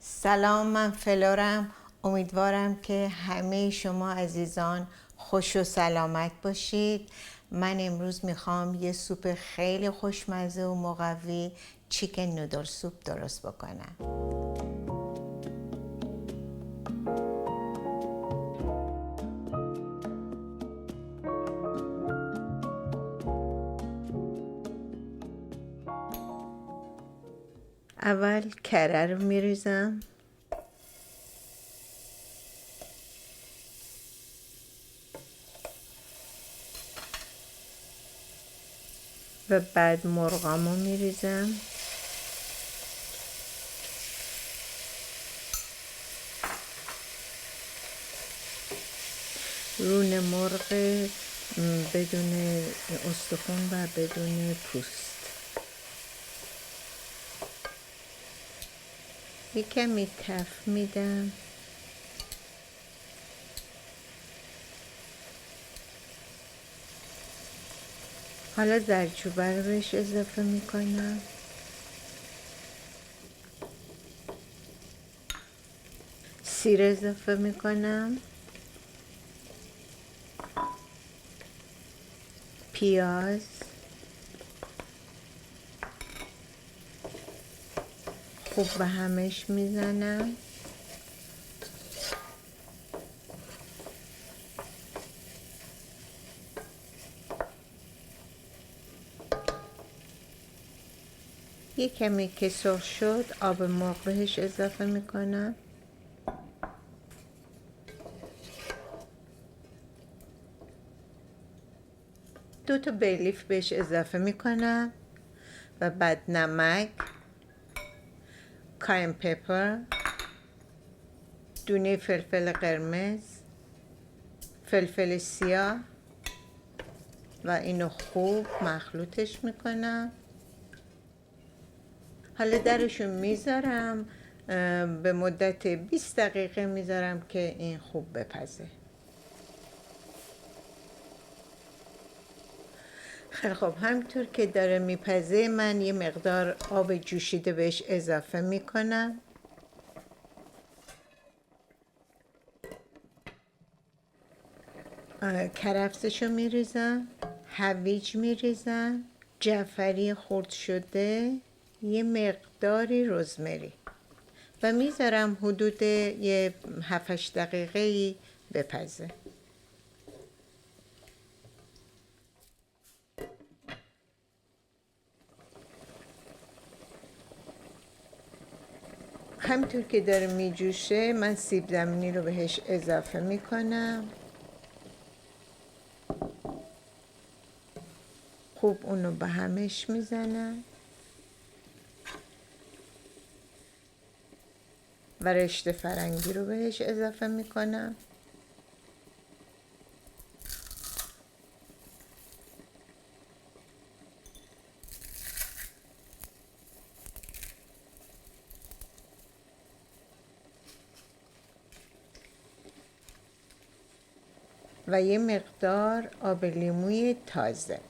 سلام، من فلورم. امیدوارم که همه شما عزیزان خوش و سلامت باشید. من امروز میخوام یه سوپ خیلی خوشمزه و مقوی چیکن نودل سوپ درست بکنم. اول کره رو میریزم، و بعد مرغامو میریزم، رون مرغ بدون استخون و بدون پوست. یه کمی تف میدم، حالا زردچوبه رو بهش اضافه میکنم، سیر اضافه میکنم، پیاز، خوب به همش میزنم، یه کمی که سرخ شد آب مرغ بهش اضافه میکنم، دو تا بیلیف بهش اضافه میکنم و بعد نمک، کاین پپر، دونه فلفل قرمز، فلفل سیاه و اینو خوب مخلوطش میکنم. حالا درشو میذارم، به مدت 20 دقیقه میذارم که این خوب بپزه. خیلی خب، همینطور که داره میپزه من یه مقدار آب جوشیده بهش اضافه میکنم. کرفسشو میریزم، هویج میریزم، جعفری خرد شده، یه مقداری رزمری و میذارم حدود یه 7-8 دقیقه بپزه. همینطور که داره میجوشه من سیب زمینی رو بهش اضافه میکنم، خوب اونو به همش میزنم و رشته فرنگی رو بهش اضافه میکنم. و یه مقدار آب لیموی تازه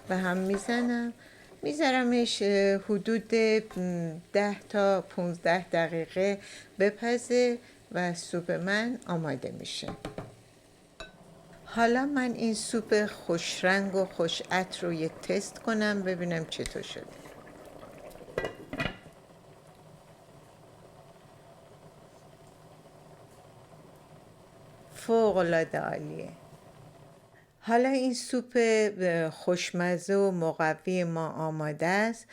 و هم میزنم، میذارمش حدود 10 تا 15 دقیقه بپزه و سوپ من آماده میشه. حالا من این سوپ خوش رنگ و خوش عطر رو یه تست کنم ببینم چطور شده. فوق‌العاده عالیه. حالا این سوپ خوشمزه و مقوی ما آماده است.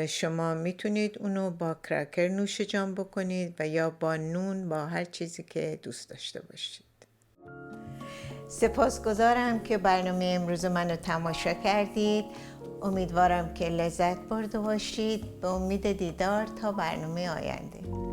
شما میتونید اونو با کرکر نوش جان بکنید و یا با نون، با هر چیزی که دوست داشته باشید. سپاسگزارم که برنامه امروز منو تماشا کردید. امیدوارم که لذت برده باشید. به امید دیدار تا برنامه آینده.